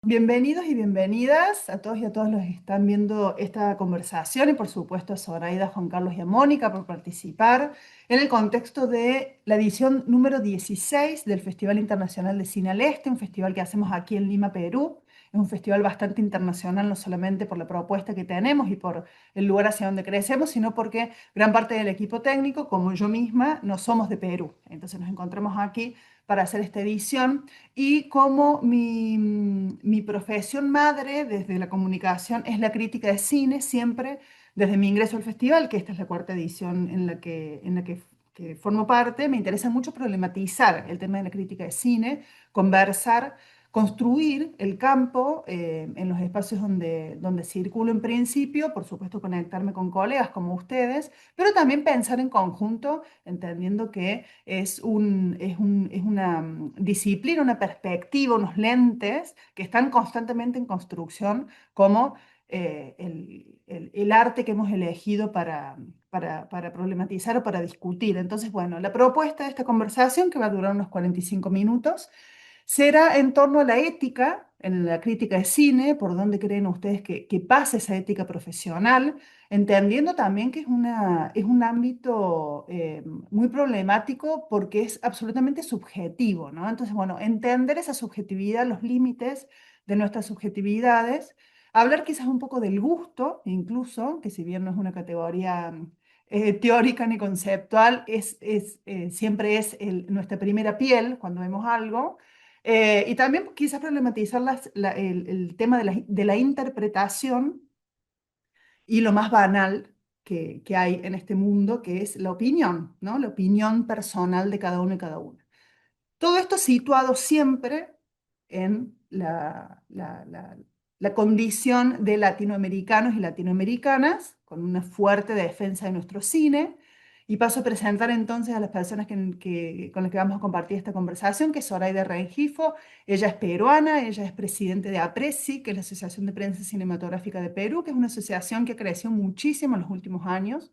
Bienvenidos y bienvenidas a todos y a todas los que están viendo esta conversación y por supuesto a Zoraida, Juan Carlos y a Mónica por participar en el contexto de la edición número 16 del Festival Internacional de Cine al Este, un festival que hacemos aquí en Lima, Perú. Es un festival bastante internacional, no solamente por la propuesta que tenemos y por el lugar hacia donde crecemos, sino porque gran parte del equipo técnico, como yo misma, no somos de Perú. Entonces nos encontramos aquí para hacer esta edición y como mi profesión madre desde la comunicación es la crítica de cine, siempre desde mi ingreso al festival, que esta es la cuarta edición que formo parte, me interesa mucho problematizar el tema de la crítica de cine, conversar, construir el campo en los espacios donde circulo en principio, por supuesto conectarme con colegas como ustedes, pero también pensar en conjunto, entendiendo que es una disciplina, una perspectiva, unos lentes que están constantemente en construcción, como el arte que hemos elegido para problematizar o para discutir. Entonces, bueno, la propuesta de esta conversación, que va a durar unos 45 minutos, será en torno a la ética, en la crítica de cine, por dónde creen ustedes que pasa esa ética profesional, entendiendo también que es un ámbito muy problemático porque es absolutamente subjetivo, ¿no? Entonces, bueno, entender esa subjetividad, los límites de nuestras subjetividades, hablar quizás un poco del gusto, incluso, que si bien no es una categoría teórica ni conceptual, siempre es nuestra primera piel cuando vemos algo. Y también quizás problematizar el tema de la interpretación y lo más banal que hay en este mundo, que es la opinión, ¿no? La opinión personal de cada uno y cada una. Todo esto situado siempre en la condición de latinoamericanos y latinoamericanas, con una fuerte defensa de nuestro cine. Y paso a presentar entonces a las personas con las que vamos a compartir esta conversación, que es Zoraida Rengifo. Ella es peruana, ella es presidente de APRESI, que es la Asociación de Prensa Cinematográfica de Perú, que es una asociación que creció muchísimo en los últimos años,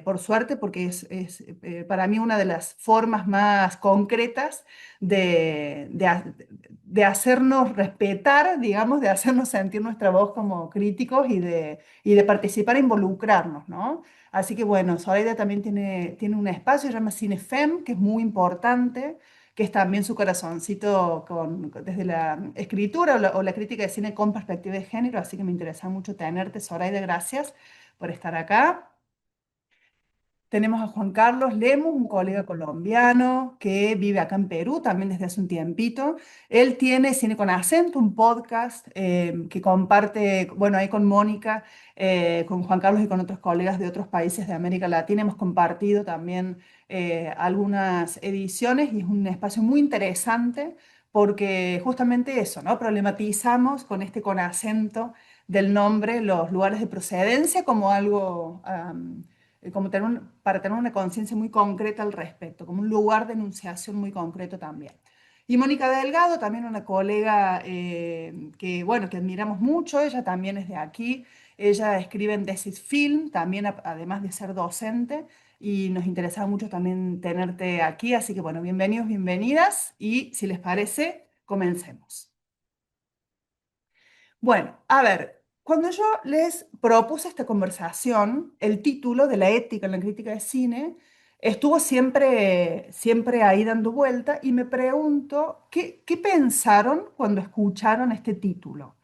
por suerte, porque para mí una de las formas más concretas de hacernos respetar, digamos, de hacernos sentir nuestra voz como críticos y de participar e involucrarnos, ¿no? Así que bueno, Zoraida también tiene un espacio, se llama Cinefem, que es muy importante, que es también su corazoncito desde la escritura o la crítica de cine con perspectiva de género, así que me interesa mucho tenerte, Zoraida, gracias por estar acá. Tenemos a Juan Carlos Lemus, un colega colombiano que vive acá en Perú también desde hace un tiempito. Él tiene Cine con Acento, un podcast que comparte, bueno, ahí con Mónica, con Juan Carlos y con otros colegas de otros países de América Latina. Hemos compartido también algunas ediciones y es un espacio muy interesante porque justamente eso, ¿no? Problematizamos con este con acento del nombre los lugares de procedencia como algo como para tener una conciencia muy concreta al respecto, como un lugar de enunciación muy concreto también. Y Mónica Delgado, también una colega que, bueno, que admiramos mucho, ella también es de aquí, ella escribe en Desis Film, también además de ser docente, y nos interesaba mucho también tenerte aquí, así que bueno, bienvenidos, bienvenidas, y si les parece, comencemos. Bueno, a ver, cuando yo les propuse esta conversación, el título de la ética en la crítica de cine estuvo siempre ahí dando vuelta y me pregunto, ¿qué pensaron cuando escucharon este título?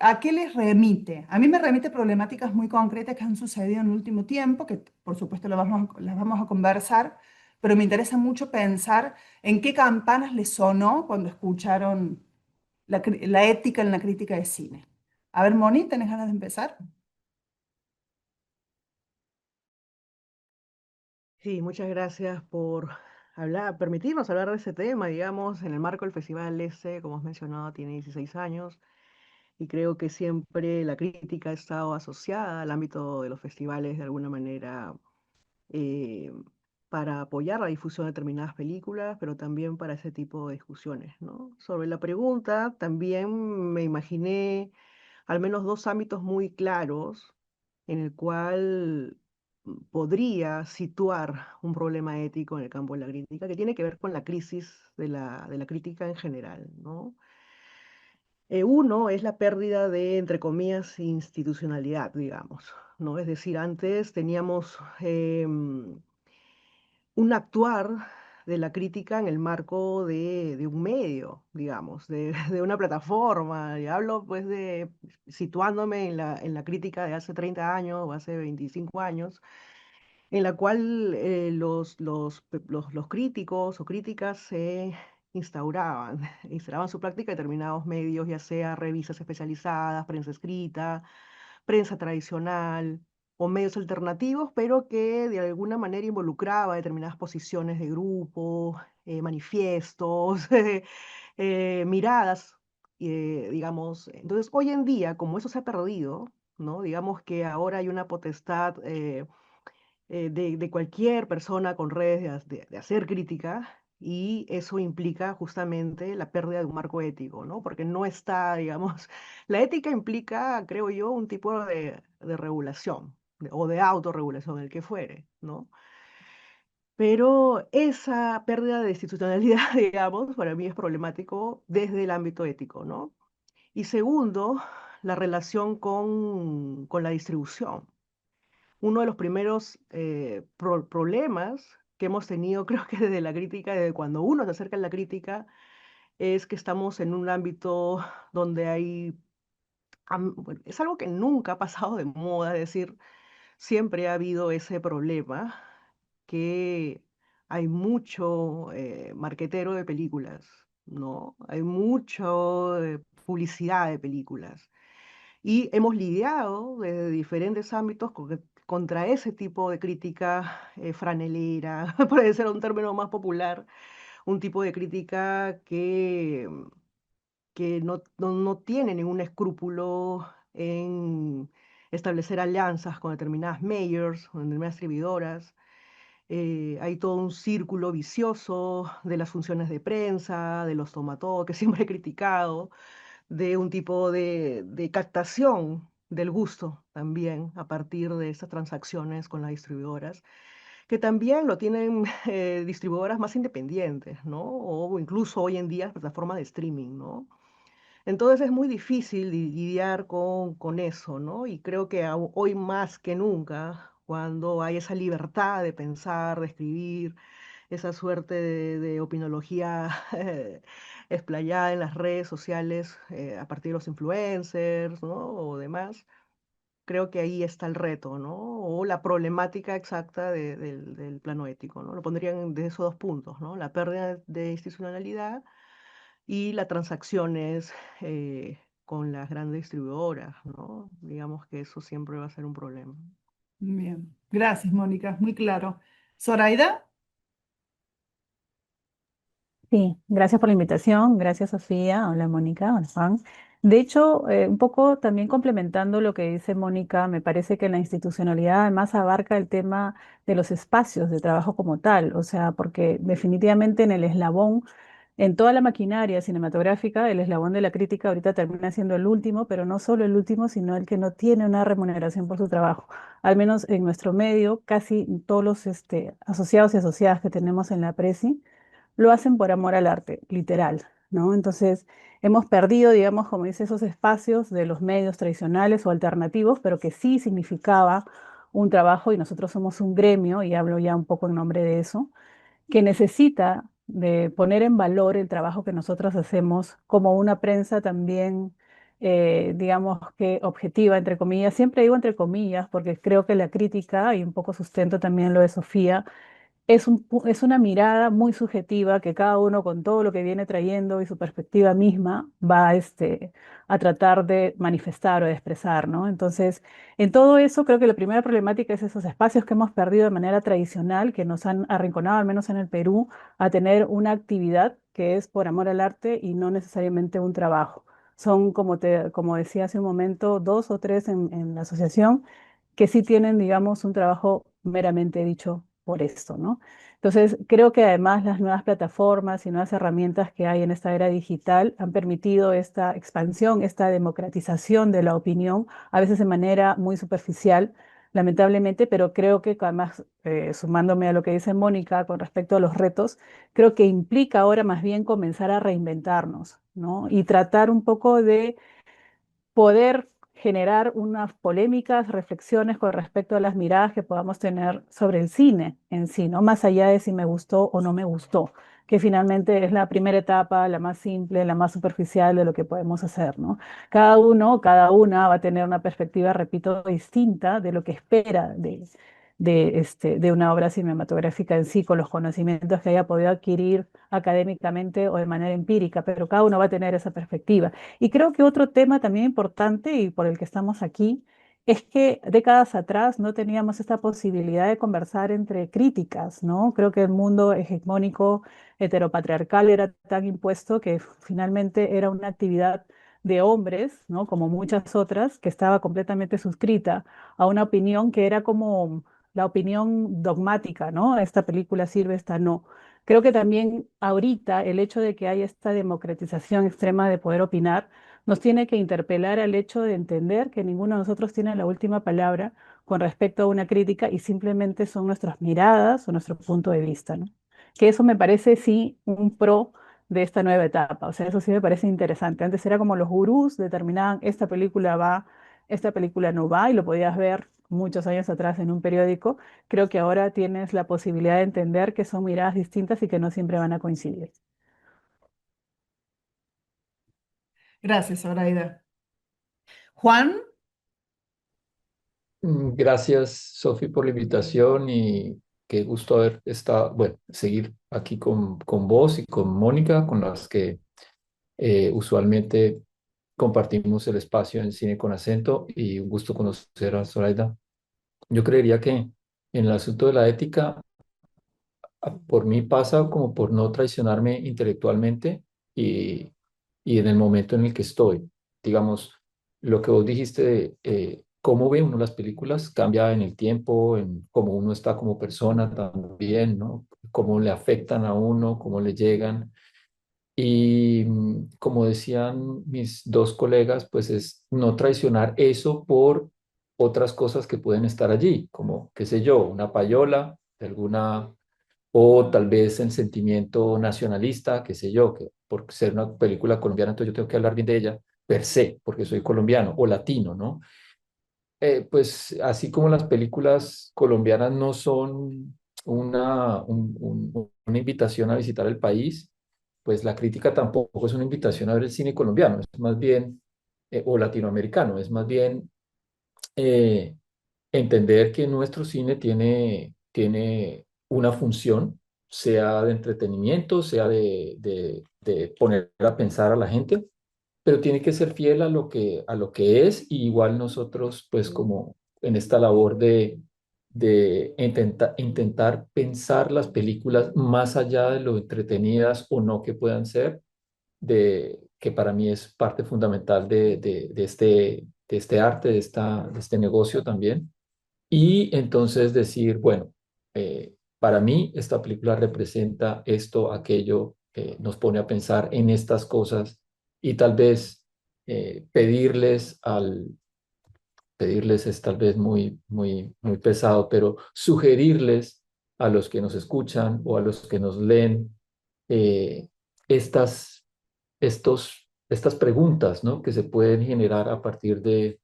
¿A qué les remite? A mí me remite problemáticas muy concretas que han sucedido en el último tiempo, que por supuesto las vamos a conversar, pero me interesa mucho pensar en qué campanas les sonó cuando escucharon la ética en la crítica de cine. A ver, Moni, ¿tenés ganas de empezar? Sí, muchas gracias por permitirnos hablar de ese tema, digamos, en el marco del Festival este, como has mencionado, tiene 16 años y creo que siempre la crítica ha estado asociada al ámbito de los festivales de alguna manera eh, para apoyar la difusión de determinadas películas, pero también para ese tipo de discusiones, ¿no? Sobre la pregunta, también me imaginé al menos dos ámbitos muy claros en el cual podría situar un problema ético en el campo de la crítica, que tiene que ver con la crisis de la crítica en general, ¿no? Uno es la pérdida de, entre comillas, institucionalidad, digamos, ¿no? Es decir, antes teníamos un actuar de la crítica en el marco de un medio, digamos, de una plataforma. Y hablo pues de situándome en la crítica de hace 30 años o hace 25 años, en la cual los críticos o críticas se instauraban, instauraban su práctica en determinados medios, ya sea revistas especializadas, prensa escrita, prensa tradicional o medios alternativos, pero que de alguna manera involucraba determinadas posiciones de grupo, manifiestos, miradas, digamos. Entonces, hoy en día, como eso se ha perdido, ¿no? Digamos que ahora hay una potestad de cualquier persona con redes de hacer crítica. Y eso implica justamente la pérdida de un marco ético, ¿no? Porque no está, digamos, la ética implica, creo yo, un tipo de regulación o de autorregulación, el que fuere, ¿no? Pero esa pérdida de institucionalidad, digamos, para mí es problemático desde el ámbito ético, ¿no? Y segundo, la relación con la distribución. Uno de los primeros problemas que hemos tenido, creo que desde la crítica, desde cuando uno se acerca a la crítica, es que estamos en un ámbito donde hay, bueno, es algo que nunca ha pasado de moda, es decir, siempre ha habido ese problema que hay mucho marquetero de películas, ¿no? Hay mucho publicidad de películas. Y hemos lidiado desde diferentes ámbitos contra ese tipo de crítica franelera, puede ser un término más popular, un tipo de crítica que no tiene ningún escrúpulo en establecer alianzas con determinadas majors, con determinadas distribuidoras. Hay todo un círculo vicioso de las funciones de prensa, de los tomatodos, que siempre he criticado, de un tipo de captación del gusto también a partir de estas transacciones con las distribuidoras, que también lo tienen distribuidoras más independientes, ¿no? O incluso hoy en día plataformas de streaming, ¿no? Entonces es muy difícil lidiar con eso, ¿no? Y creo que hoy más que nunca, cuando hay esa libertad de pensar, de escribir, esa suerte de opinología explayada en las redes sociales a partir de los influencers, ¿no? O demás, creo que ahí está el reto, ¿no? O la problemática exacta del plano ético, ¿no? Lo pondrían de esos dos puntos, ¿no? La pérdida de institucionalidad y las transacciones con las grandes distribuidoras, ¿no? Digamos que eso siempre va a ser un problema. Bien, gracias, Mónica, muy claro. Zoraida, Sí, gracias por la invitación. Gracias, Sofía. Hola, Mónica. Hola, Juan. De hecho, un poco también complementando lo que dice Mónica, me parece que la institucionalidad además abarca el tema de los espacios de trabajo como tal, o sea, porque definitivamente en el eslabón, en toda la maquinaria cinematográfica, el eslabón de la crítica ahorita termina siendo el último, pero no solo el último, sino el que no tiene una remuneración por su trabajo. Al menos en nuestro medio, casi todos los asociados y asociadas que tenemos en la Presi lo hacen por amor al arte, literal, ¿no? Entonces, hemos perdido, digamos, como dice, esos espacios de los medios tradicionales o alternativos, pero que sí significaba un trabajo y nosotros somos un gremio, y hablo ya un poco en nombre de eso, que necesita de poner en valor el trabajo que nosotros hacemos como una prensa también, digamos que objetiva, entre comillas. Siempre digo entre comillas, porque creo que la crítica, y un poco sustento también lo de Sofía, es una mirada muy subjetiva que cada uno con todo lo que viene trayendo y su perspectiva misma va a tratar de manifestar o de expresar, ¿no? Entonces, en todo eso creo que la primera problemática es esos espacios que hemos perdido de manera tradicional, que nos han arrinconado, al menos en el Perú, a tener una actividad que es por amor al arte y no necesariamente un trabajo. Son, como decía hace un momento, dos o tres en la asociación que sí tienen, digamos, un trabajo meramente dicho por esto, ¿no? Entonces, creo que además las nuevas plataformas y nuevas herramientas que hay en esta era digital han permitido esta expansión, esta democratización de la opinión, a veces de manera muy superficial, lamentablemente, pero creo que además, sumándome a lo que dice Mónica con respecto a los retos, creo que implica ahora más bien comenzar a reinventarnos, ¿no? Y tratar un poco de poder generar unas polémicas, reflexiones con respecto a las miradas que podamos tener sobre el cine en sí, ¿no? Más allá de si me gustó o no me gustó, que finalmente es la primera etapa, la más simple, la más superficial de lo que podemos hacer, ¿no? Cada uno, cada una va a tener una perspectiva, repito, distinta de lo que espera de una obra cinematográfica en sí, con los conocimientos que haya podido adquirir académicamente o de manera empírica, pero cada uno va a tener esa perspectiva. Y creo que otro tema también importante y por el que estamos aquí es que décadas atrás no teníamos esta posibilidad de conversar entre críticas, ¿no? Creo que el mundo hegemónico heteropatriarcal era tan impuesto que finalmente era una actividad de hombres, ¿no? Como muchas otras, que estaba completamente suscrita a una opinión que era como la opinión dogmática, ¿no? Esta película sirve, esta no. Creo que también ahorita el hecho de que haya esta democratización extrema de poder opinar nos tiene que interpelar al hecho de entender que ninguno de nosotros tiene la última palabra con respecto a una crítica y simplemente son nuestras miradas o nuestro punto de vista, ¿no? Que eso me parece sí un pro de esta nueva etapa, o sea, eso sí me parece interesante. Antes era como los gurús determinaban esta película va, esta película no va y lo podías ver muchos años atrás en un periódico. Creo que ahora tienes la posibilidad de entender que son miradas distintas y que no siempre van a coincidir. Gracias, Zoraida. Juan, Gracias, Sofi, por la invitación y qué gusto haber estado, bueno, seguir aquí con vos y con Mónica, con las que usualmente compartimos el espacio en Cine con Acento y un gusto conocer a Zoraida. Yo creería que en el asunto de la ética, por mí pasa como por no traicionarme intelectualmente y, y en el momento en el que estoy. Digamos, lo que vos dijiste de cómo ve uno las películas cambia en el tiempo, en cómo uno está como persona también, ¿no? Cómo le afectan a uno, cómo le llegan. Y como decían mis dos colegas, pues es no traicionar eso por otras cosas que pueden estar allí, como, qué sé yo, una payola de alguna o tal vez el sentimiento nacionalista, qué sé yo, que por ser una película colombiana, entonces yo tengo que hablar bien de ella, per se, porque soy colombiano o latino, ¿no? Pues así como las películas colombianas no son una invitación a visitar el país, pues la crítica tampoco es una invitación a ver el cine colombiano, es más bien, o latinoamericano, es más bien eh, entender que nuestro cine tiene una función, sea de entretenimiento, sea de poner a pensar a la gente, pero tiene que ser fiel a lo que es, y igual nosotros, pues como en esta labor de intentar pensar las películas más allá de lo entretenidas o no que puedan ser, que para mí es parte fundamental de este arte, de este negocio también. Y entonces decir, bueno, para mí esta película representa esto, aquello, nos pone a pensar en estas cosas y tal vez pedirles es tal vez muy, muy, muy pesado, pero sugerirles a los que nos escuchan o a los que nos leen eh, estas, estas preguntas, ¿no? Que se pueden generar a partir de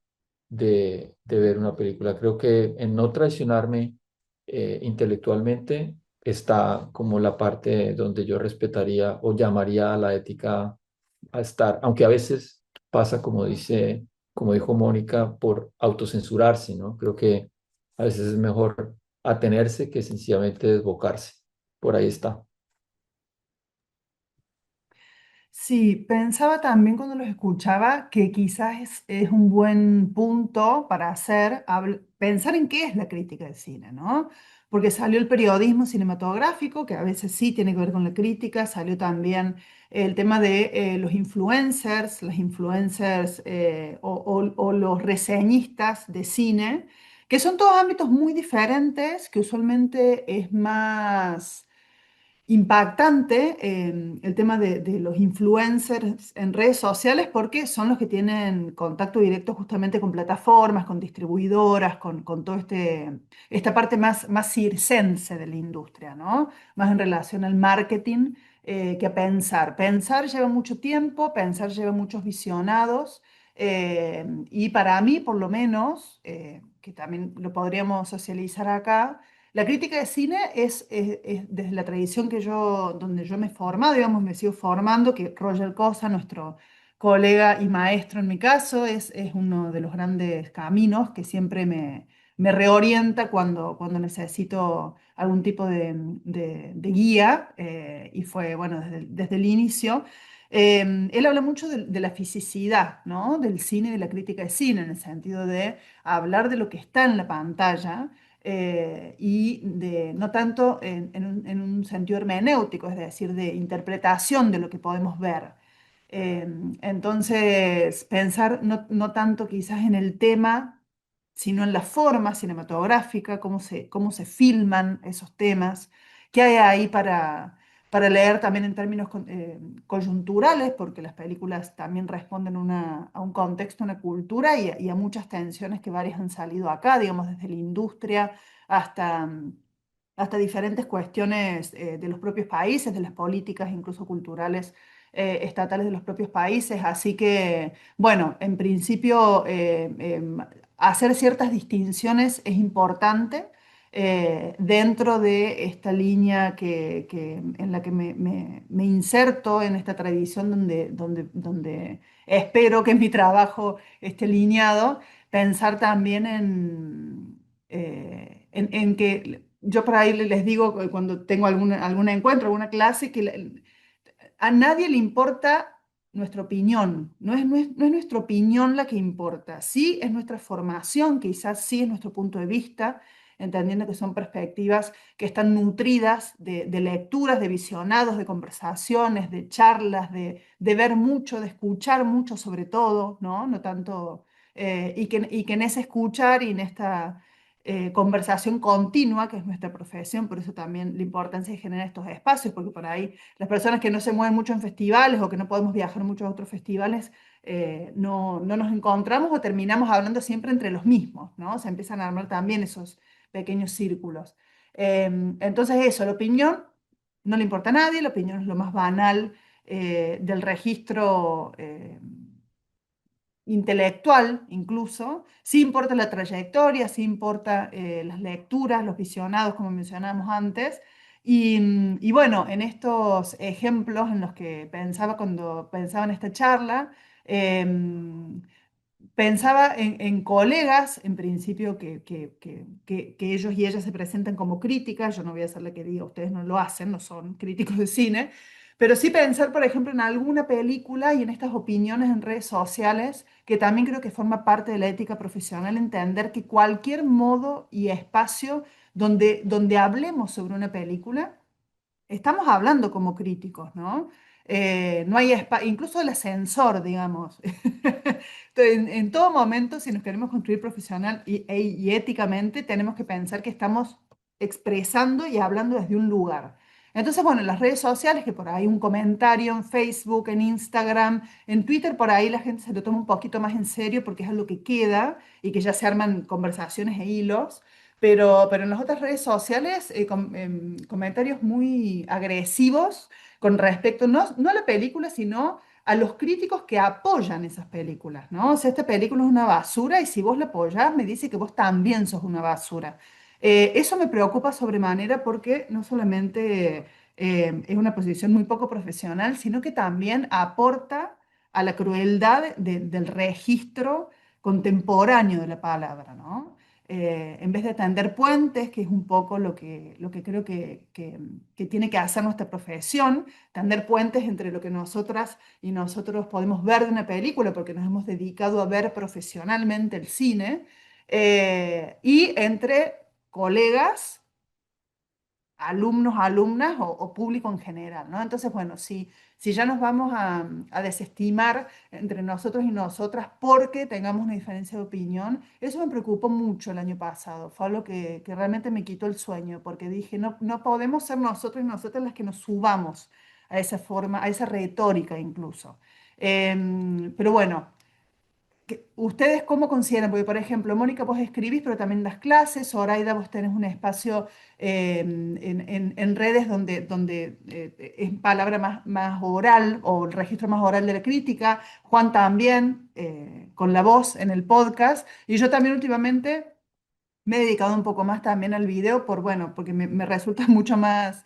ver una película. Creo que en no traicionarme intelectualmente está como la parte donde yo respetaría o llamaría a la ética a estar, aunque a veces pasa, como dijo Mónica, por autocensurarse, ¿no? Creo que a veces es mejor atenerse que sencillamente desbocarse. Por ahí está. sí, pensaba también cuando los escuchaba que quizás es un buen punto para hacer, pensar en qué es la crítica del cine, ¿no? Porque salió el periodismo cinematográfico, que a veces sí tiene que ver con la crítica, salió también el tema de los influencers, las influencers o los reseñistas de cine, que son todos ámbitos muy diferentes, que usualmente es más impactante el tema de los influencers en redes sociales porque son los que tienen contacto directo justamente con plataformas, con distribuidoras, con todo esta parte más circense de la industria, ¿no? Más en relación al marketing que a pensar. Pensar lleva mucho tiempo, pensar lleva muchos visionados, y para mí, por lo menos, que también lo podríamos socializar acá, la crítica de cine es desde la tradición donde yo me he formado, digamos, me sigo formando, que Roger Cosa, nuestro colega y maestro en mi caso, es uno de los grandes caminos que siempre me reorienta cuando necesito algún tipo de guía, y fue, bueno, desde el inicio. Él habla mucho de la fisicidad, ¿no? Del cine y de la crítica de cine, en el sentido de hablar de lo que está en la pantalla, y no tanto en un sentido hermenéutico, es decir, de interpretación de lo que podemos ver. Entonces, pensar no tanto quizás en el tema, sino en la forma cinematográfica, cómo se filman esos temas, qué hay ahí para leer también en términos coyunturales, porque las películas también responden a un contexto, una cultura y a muchas tensiones que varias han salido acá, digamos, desde la industria hasta, hasta diferentes cuestiones de los propios países, de las políticas, incluso culturales, estatales de los propios países. Así que, bueno, en principio, hacer ciertas distinciones es importante, dentro de esta línea en la que me inserto en esta tradición donde espero que mi trabajo esté lineado, pensar también en que yo por ahí les digo, cuando tengo algún encuentro, alguna clase, que a nadie le importa nuestra opinión, no es nuestra opinión la que importa, sí es nuestra formación, quizás sí es nuestro punto de vista, entendiendo que son perspectivas que están nutridas de lecturas, de visionados, de conversaciones, de charlas, de ver mucho, de escuchar mucho sobre todo, ¿no? No tanto, y que en ese escuchar y en esta conversación continua, que es nuestra profesión, por eso también la importancia de generar estos espacios, porque por ahí las personas que no se mueven mucho en festivales o que no podemos viajar mucho a otros festivales, no nos encontramos o terminamos hablando siempre entre los mismos, ¿no? Se empiezan a armar también esos pequeños círculos. Entonces eso, la opinión no le importa a nadie, la opinión es lo más banal del registro intelectual incluso, sí importa la trayectoria, sí importa las lecturas, los visionados, como mencionábamos antes. Y bueno, en estos ejemplos en los que pensaba cuando pensaba en esta charla, pensaba en colegas, en principio, que ellos y ellas se presentan como críticas. Yo no voy a ser la que diga, ustedes no lo hacen, no son críticos de cine, pero sí pensar, por ejemplo, en alguna película y en estas opiniones en redes sociales, que también creo que forma parte de la ética profesional, entender que cualquier modo y espacio donde hablemos sobre una película, estamos hablando como críticos, ¿no? No hay incluso el ascensor, digamos. En todo momento, si nos queremos construir profesional y éticamente, tenemos que pensar que estamos expresando y hablando desde un lugar. Entonces, bueno, en las redes sociales, que por ahí un comentario en Facebook, en Instagram, en Twitter, por ahí la gente se lo toma un poquito más en serio porque es algo que queda y que ya se arman conversaciones e hilos. Pero en las otras redes sociales, comentarios muy agresivos con respecto no a la película, sino a los críticos que apoyan esas películas, ¿no? O sea, esta película es una basura y si vos la apoyás, me dice que vos también sos una basura. Eso me preocupa sobremanera porque no solamente es una posición muy poco profesional, sino que también aporta a la crueldad del registro contemporáneo de la palabra, ¿no? En vez de tender puentes, que es un poco lo que creo que tiene que hacer nuestra profesión, tender puentes entre lo que nosotras y nosotros podemos ver de una película, porque nos hemos dedicado a ver profesionalmente el cine, y entre colegas, alumnos, alumnas o público en general, ¿no? Entonces, bueno, si ya nos vamos a desestimar entre nosotros y nosotras porque tengamos una diferencia de opinión, eso me preocupó mucho el año pasado. Fue algo que realmente me quitó el sueño, porque dije, no podemos ser nosotros y nosotras las que nos subamos a esa forma, a esa retórica incluso. Pero bueno, ¿ustedes cómo consideran? Porque, por ejemplo, Mónica, vos escribís, pero también das clases, Zoraida, vos tenés un espacio en redes donde es palabra más oral o el registro más oral de la crítica, Juan también, con la voz en el podcast, y yo también últimamente me he dedicado un poco más también al video bueno, porque me resulta mucho más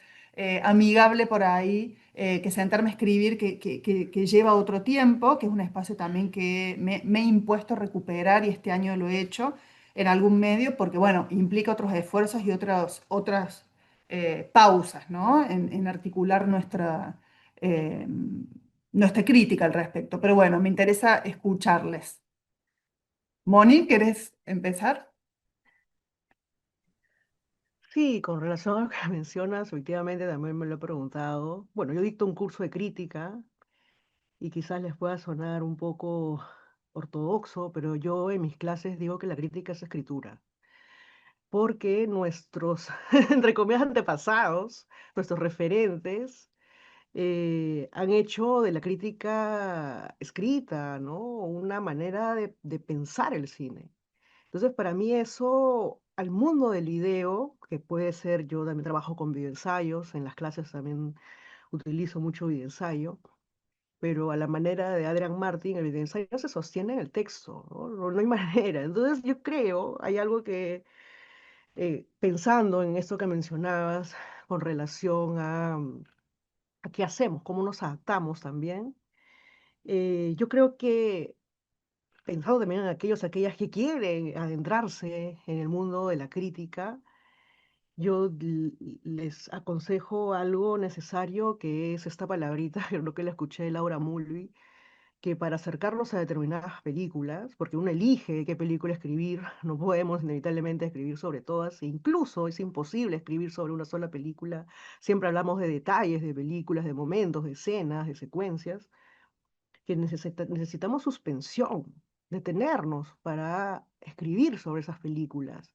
amigable por ahí que sentarme a escribir, que lleva otro tiempo, que es un espacio también que me he impuesto a recuperar y este año lo he hecho en algún medio, porque bueno, implica otros esfuerzos y otras pausas, ¿no? En articular eh, nuestra crítica al respecto. Pero bueno, me interesa escucharles. Moni, ¿querés empezar? Sí, con relación a lo que mencionas, efectivamente también me lo he preguntado. Bueno, yo dicto un curso de crítica y quizás les pueda sonar un poco ortodoxo, pero yo en mis clases digo que la crítica es escritura, porque nuestros, entre comillas, antepasados, nuestros referentes, han hecho de la crítica escrita, ¿no? Una manera de pensar el cine. Entonces, para mí eso, al mundo del video, que puede ser, yo también trabajo con videoensayos, en las clases también utilizo mucho videoensayo, pero a la manera de Adrian Martin, el videoensayo no se sostiene en el texto, ¿no? No hay manera. Entonces, yo creo, hay algo que, pensando en esto que mencionabas, con relación a qué hacemos, cómo nos adaptamos también, yo creo que pensado también en aquellas que quieren adentrarse en el mundo de la crítica, yo les aconsejo algo necesario que es esta palabrita, que lo que le escuché de Laura Mulvey, que para acercarnos a determinadas películas, porque uno elige qué película escribir, no podemos inevitablemente escribir sobre todas, e incluso es imposible escribir sobre una sola película, siempre hablamos de detalles de películas, de momentos, de escenas, de secuencias que necesitamos suspensión, detenernos para escribir sobre esas películas.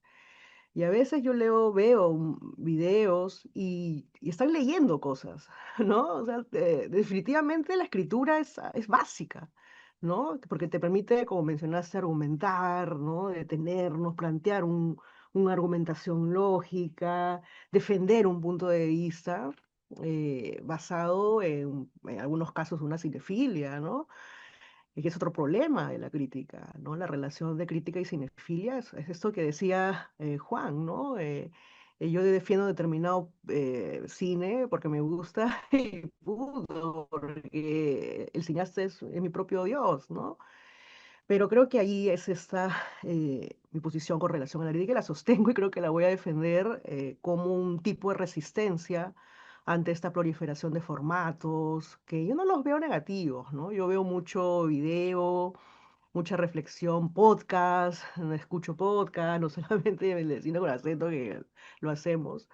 Y a veces yo veo videos y están leyendo cosas, ¿no? O sea, definitivamente la escritura es básica, ¿no? Porque te permite, como mencionaste, argumentar, ¿no? Detenernos, plantear una argumentación lógica, defender un punto de vista basado en algunos casos, una cinefilia, ¿no? Y que es otro problema de la crítica, ¿no? La relación de crítica y cinefilia es esto que decía Juan, ¿no? Yo defiendo determinado cine porque me gusta y punto, porque el cineasta es mi propio Dios, ¿no? Pero creo que ahí es esta mi posición con relación a la crítica y la sostengo y creo que la voy a defender como un tipo de resistencia ante esta proliferación de formatos, que yo no los veo negativos, ¿no? Yo veo mucho video, mucha reflexión, podcast, escucho podcast, no solamente en el de cine con acento que lo hacemos,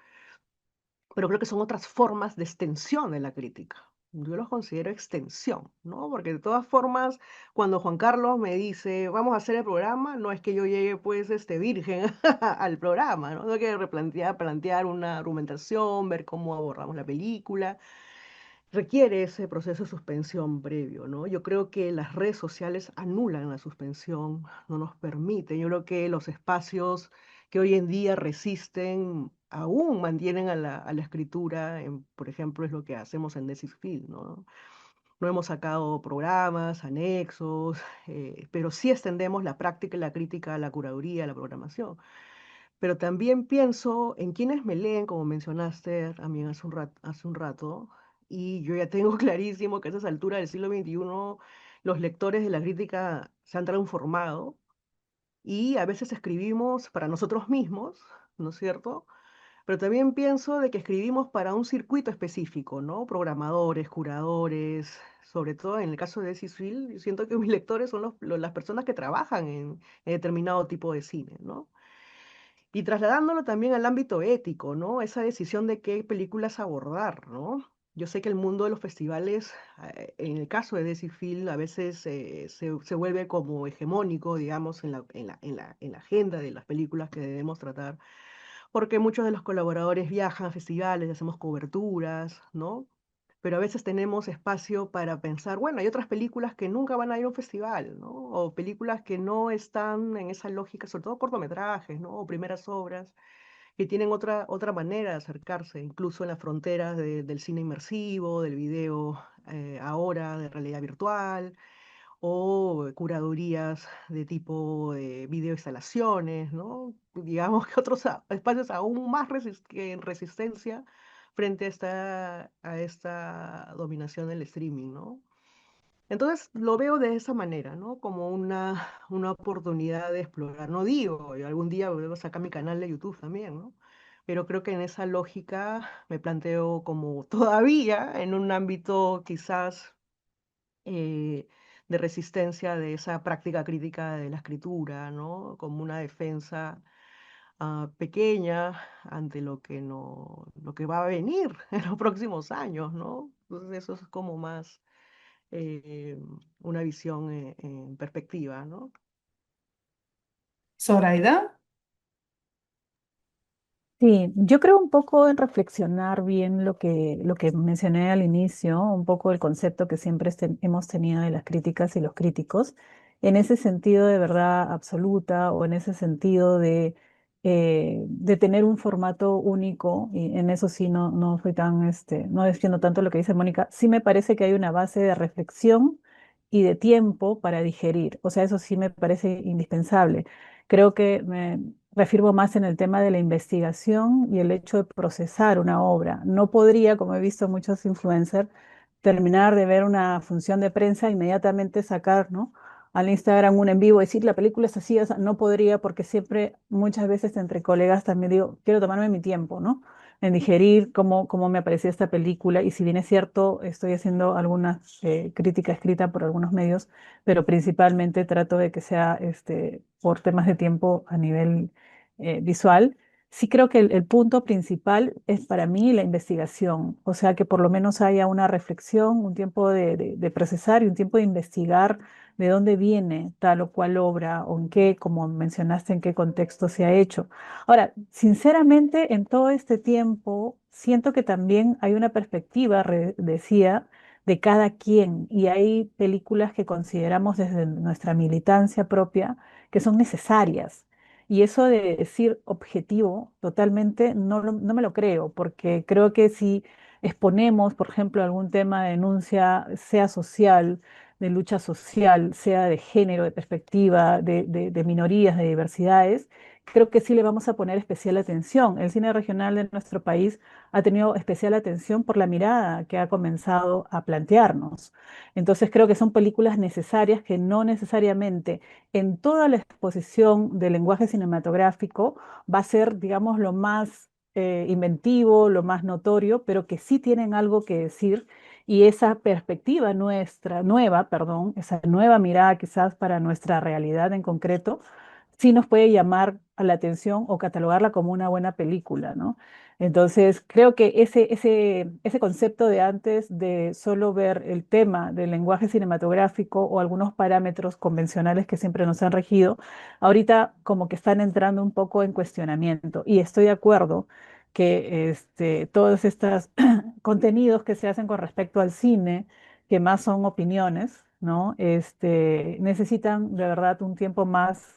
pero creo que son otras formas de extensión de la crítica. Yo los considero extensión, ¿no? Porque de todas formas, cuando Juan Carlos me dice, vamos a hacer el programa, no es que yo llegue pues virgen al programa, ¿no? Tengo que plantear una argumentación, ver cómo abordamos la película, requiere ese proceso de suspensión previo, ¿no? Yo creo que las redes sociales anulan la suspensión, no nos permiten. Yo creo que los espacios que hoy en día resisten aún mantienen a la escritura, por ejemplo, es lo que hacemos en Desisfil, ¿no? No hemos sacado programas, anexos, pero sí extendemos la práctica y la crítica a la curaduría, a la programación. Pero también pienso en quienes me leen, como mencionaste también hace un rato, y yo ya tengo clarísimo que a esas alturas del siglo XXI los lectores de la crítica se han transformado y a veces escribimos para nosotros mismos, ¿no es cierto? Pero también pienso de que escribimos para un circuito específico, ¿no? Programadores, curadores, sobre todo en el caso de Cecil, yo siento que mis lectores son las personas que trabajan en determinado tipo de cine, ¿no? Y trasladándolo también al ámbito ético, ¿no? Esa decisión de qué películas abordar, ¿no? Yo sé que el mundo de los festivales, en el caso de Decifil, a veces se vuelve como hegemónico, digamos, en la agenda de las películas que debemos tratar, porque muchos de los colaboradores viajan a festivales, hacemos coberturas, ¿no? pero a veces tenemos espacio para pensar, bueno, hay otras películas que nunca van a ir a un festival, ¿no? O películas que no están en esa lógica, sobre todo cortometrajes, ¿no? O primeras obras, que tienen otra manera de acercarse, incluso en las fronteras del cine inmersivo, del video ahora, de realidad virtual, o curadurías de tipo videoinstalaciones, ¿no? Digamos que otros espacios aún más que en resistencia frente a esta dominación del streaming, ¿no? Entonces lo veo de esa manera, ¿no? Como una oportunidad de explorar. No digo, yo algún día voy a sacar mi canal de YouTube también, ¿no? Pero creo que en esa lógica me planteo como todavía en un ámbito quizás eh, de resistencia de esa práctica crítica de la escritura, ¿no? Como una defensa pequeña ante lo que no, lo que va a venir en los próximos años, ¿no? Entonces eso es como más eh, una visión en perspectiva, ¿no? Zoraida. Sí, yo creo un poco en reflexionar bien lo que mencioné al inicio, un poco el concepto que siempre hemos tenido de las críticas y los críticos, en ese sentido de verdad absoluta o en ese sentido de tener un formato único, y en eso sí no soy tan, no defiendo tanto lo que dice Mónica, sí me parece que hay una base de reflexión y de tiempo para digerir, o sea, eso sí me parece indispensable. Creo que me refiero más en el tema de la investigación y el hecho de procesar una obra. No podría, como he visto muchos influencers, terminar de ver una función de prensa e inmediatamente sacar, ¿no? Al Instagram un en vivo, decir la película es así, o sea, no podría porque siempre, muchas veces entre colegas también digo, quiero tomarme mi tiempo, ¿no? En digerir cómo me apareció esta película y si bien es cierto, estoy haciendo alguna crítica escrita por algunos medios, pero principalmente trato de que sea por temas de tiempo a nivel visual. Sí creo que el punto principal es para mí la investigación, o sea, que por lo menos haya una reflexión, un tiempo de procesar y un tiempo de investigar de dónde viene tal o cual obra o en qué, como mencionaste, en qué contexto se ha hecho. Ahora, sinceramente, en todo este tiempo, siento que también hay una perspectiva, decía, de cada quien y hay películas que consideramos desde nuestra militancia propia que son necesarias. Y eso de decir objetivo totalmente no me lo creo, porque creo que si exponemos, por ejemplo, algún tema de denuncia, sea social, de lucha social, sea de género, de perspectiva, de minorías, de diversidades, creo que sí le vamos a poner especial atención. El cine regional de nuestro país ha tenido especial atención por la mirada que ha comenzado a plantearnos. Entonces creo que son películas necesarias que no necesariamente en toda la exposición del lenguaje cinematográfico va a ser, digamos, lo más inventivo, lo más notorio, pero que sí tienen algo que decir y esa perspectiva nueva, perdón, esa nueva mirada quizás para nuestra realidad en concreto, sí nos puede llamar a la atención o catalogarla como una buena película, ¿no? Entonces, creo que ese concepto de antes de solo ver el tema del lenguaje cinematográfico o algunos parámetros convencionales que siempre nos han regido, ahorita como que están entrando un poco en cuestionamiento. Y estoy de acuerdo que todos estos contenidos que se hacen con respecto al cine, que más son opiniones, ¿no? Necesitan de verdad un tiempo más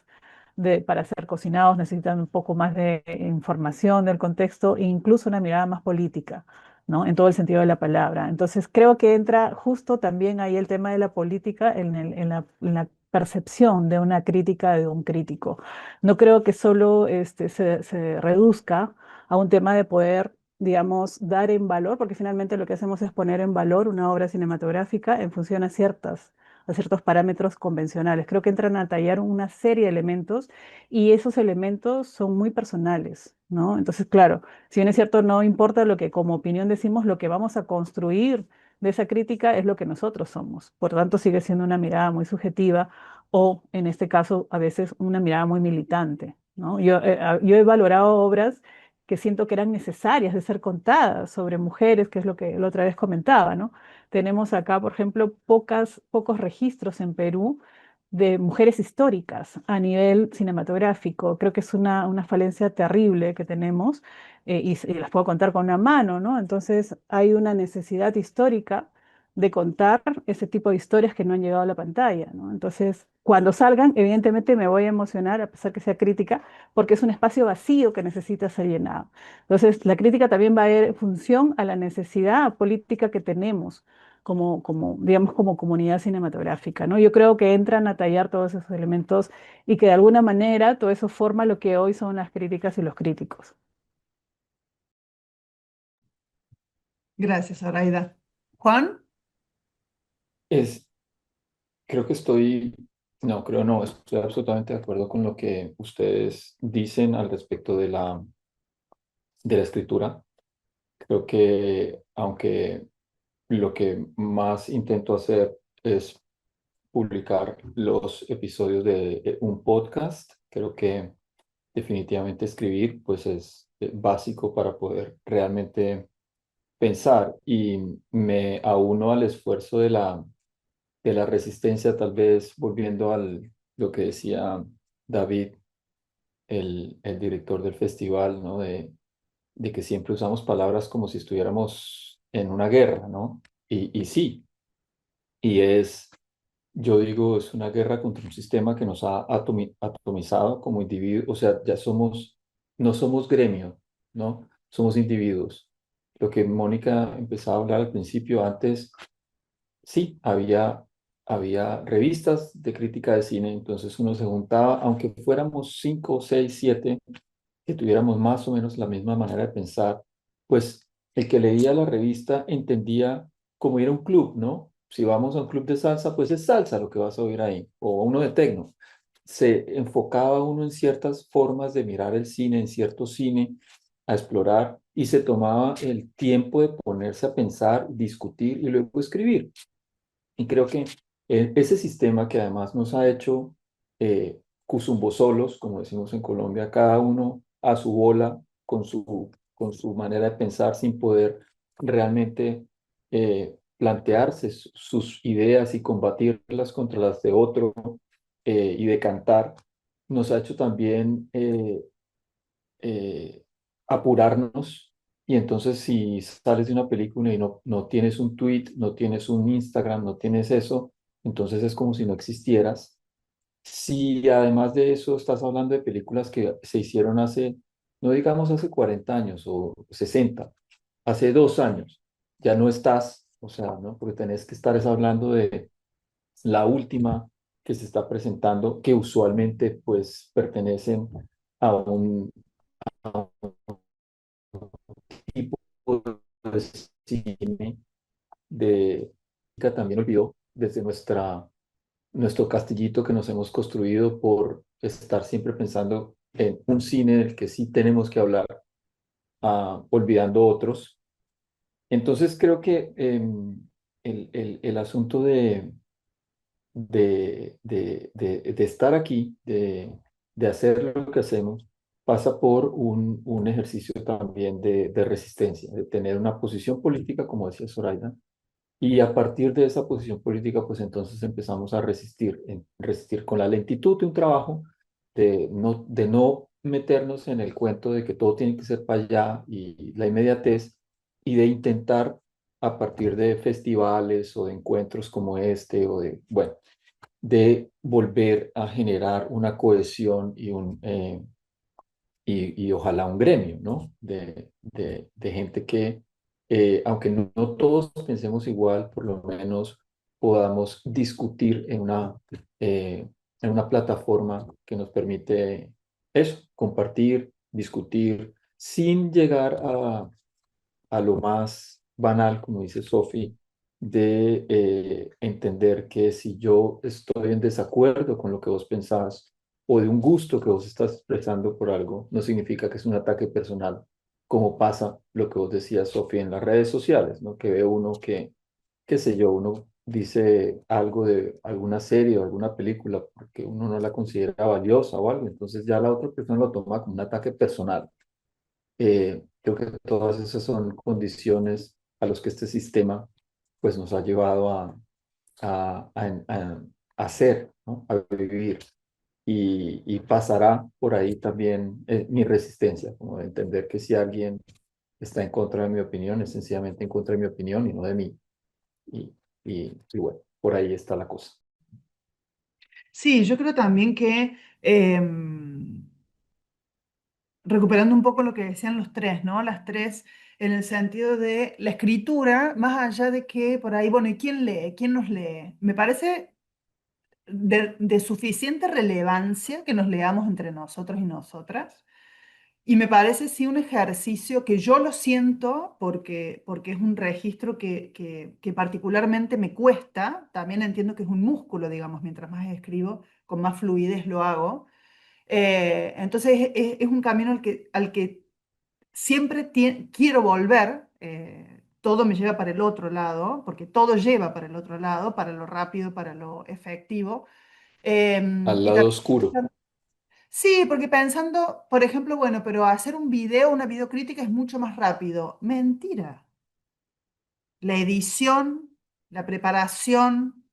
para ser cocinados, necesitan un poco más de información del contexto e incluso una mirada más política, ¿no? En todo el sentido de la palabra. Entonces, creo que entra justo también ahí el tema de la política en la percepción de una crítica de un crítico. No creo que solo se reduzca a un tema de poder, digamos, dar en valor, porque finalmente lo que hacemos es poner en valor una obra cinematográfica en función a ciertos parámetros convencionales. Creo que entran a tallar una serie de elementos y esos elementos son muy personales, ¿no? Entonces, claro, si bien es cierto, no importa lo que como opinión decimos, lo que vamos a construir de esa crítica es lo que nosotros somos. Por tanto, sigue siendo una mirada muy subjetiva o, en este caso, a veces una mirada muy militante, ¿no? Yo he valorado obras que siento que eran necesarias de ser contadas sobre mujeres, que es lo que la otra vez comentaba, ¿no? Tenemos acá, por ejemplo, pocos registros en Perú de mujeres históricas a nivel cinematográfico. Creo que es una falencia terrible que tenemos y las puedo contar con una mano, ¿no? Entonces hay una necesidad histórica de contar ese tipo de historias que no han llegado a la pantalla, ¿no? Entonces, cuando salgan, evidentemente me voy a emocionar, a pesar que sea crítica, porque es un espacio vacío que necesita ser llenado. Entonces, la crítica también va a ir en función a la necesidad política que tenemos digamos, como comunidad cinematográfica, ¿no? Yo creo que entran a tallar todos esos elementos y que de alguna manera todo eso forma lo que hoy son las críticas y los críticos. Gracias, Zoraida. Juan, Es, creo que estoy, no, creo no, estoy absolutamente de acuerdo con lo que ustedes dicen al respecto de la escritura. Creo que aunque lo que más intento hacer es publicar los episodios de un podcast, creo que definitivamente escribir pues es básico para poder realmente pensar y me auno al esfuerzo de la resistencia, tal vez volviendo al lo que decía David, el director del festival, ¿no? De que siempre usamos palabras como si estuviéramos en una guerra, ¿no? Y sí, y es, yo digo, es una guerra contra un sistema que nos ha atomizado como individuos, o sea, ya somos, no somos gremio, ¿no? Somos individuos. Lo que Mónica empezaba a hablar al principio, antes, sí, había revistas de crítica de cine, entonces uno se juntaba, aunque fuéramos cinco, seis, siete, que tuviéramos más o menos la misma manera de pensar, pues el que leía la revista entendía cómo ir a un club, ¿no? Si vamos a un club de salsa, pues es salsa lo que vas a oír ahí, o uno de tecno. Se enfocaba uno en ciertas formas de mirar el cine, en cierto cine, a explorar, y se tomaba el tiempo de ponerse a pensar, discutir y luego escribir. Y creo que ese sistema que además nos ha hecho solos, como decimos en Colombia, cada uno a su bola, con su manera de pensar, sin poder realmente plantearse sus ideas y combatirlas contra las de otro y decantar, nos ha hecho también eh, apurarnos. Y entonces si sales de una película y no tienes un tweet, no tienes un Instagram, no tienes eso, entonces es como si no existieras. Si además de eso estás hablando de películas que se hicieron hace, no digamos hace 40 años o 60, hace 2 años, ya no estás, o sea, ¿no? Porque tenés que estar es hablando de la última que se está presentando, que usualmente pues pertenecen a un tipo de cine de que también olvidó desde nuestro castillito que nos hemos construido por estar siempre pensando en un cine del que sí tenemos que hablar, olvidando otros. Entonces creo que el asunto de estar aquí, de hacer lo que hacemos, pasa por un ejercicio también de resistencia, de tener una posición política, como decía Zoraida, y a partir de esa posición política, pues entonces empezamos a resistir, resistir con la lentitud de un trabajo, de no meternos en el cuento de que todo tiene que ser para allá y la inmediatez, y de intentar a partir de festivales o de encuentros como este, o de, bueno, de volver a generar una cohesión y ojalá un gremio, ¿no? De gente que, aunque no todos pensemos igual, por lo menos podamos discutir en una plataforma que nos permite eso, compartir, discutir, sin llegar a lo más banal, como dice Sophie, de entender que si yo estoy en desacuerdo con lo que vos pensás o de un gusto que vos estás expresando por algo, no significa que es un ataque personal, como pasa lo que vos decías, Sophie, en las redes sociales, ¿no? Que ve uno que, qué sé yo, uno dice algo de alguna serie o alguna película porque uno no la considera valiosa o algo, entonces ya la otra persona lo toma como un ataque personal. Creo que todas esas son condiciones a los que este sistema pues nos ha llevado a hacer, ¿no? A vivir. Y pasará por ahí también mi resistencia, como de entender que si alguien está en contra de mi opinión, es sencillamente en contra de mi opinión y no de mí. Y, y bueno, por ahí está la cosa. Sí, yo creo también que recuperando un poco lo que decían los tres, ¿no? Las tres en el sentido de la escritura, más allá de que por ahí, bueno, ¿y quién lee? ¿Quién nos lee? Me parece de suficiente relevancia que nos leamos entre nosotros y nosotras. Y me parece sí un ejercicio que yo lo siento porque es un registro que particularmente me cuesta. También entiendo que es un músculo, digamos, mientras más escribo, con más fluidez lo hago. Entonces es un camino al que siempre quiero volver. Todo me lleva para el otro lado, porque todo lleva para el otro lado, para lo rápido, para lo efectivo. Al Y lado también oscuro, sí, porque pensando, por ejemplo, bueno, pero hacer un video, una videocrítica es mucho más rápido. Mentira. La edición, la preparación,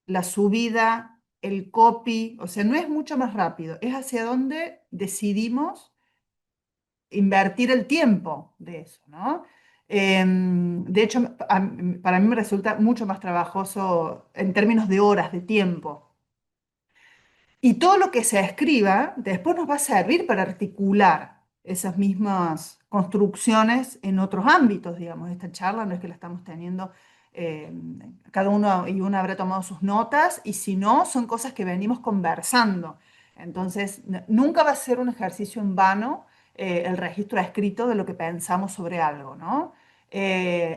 la subida, el copy, o sea, no es mucho más rápido, es hacia dónde decidimos invertir el tiempo de eso, ¿no? De hecho, para mí me resulta mucho más trabajoso en términos de horas, de tiempo. Y todo lo que se escriba después nos va a servir para articular esas mismas construcciones en otros ámbitos, digamos. Esta charla no es que la estamos teniendo, eh, cada uno y una habrá tomado sus notas, y si no, son cosas que venimos conversando. Entonces, nunca va a ser un ejercicio en vano el registro escrito de lo que pensamos sobre algo, ¿no?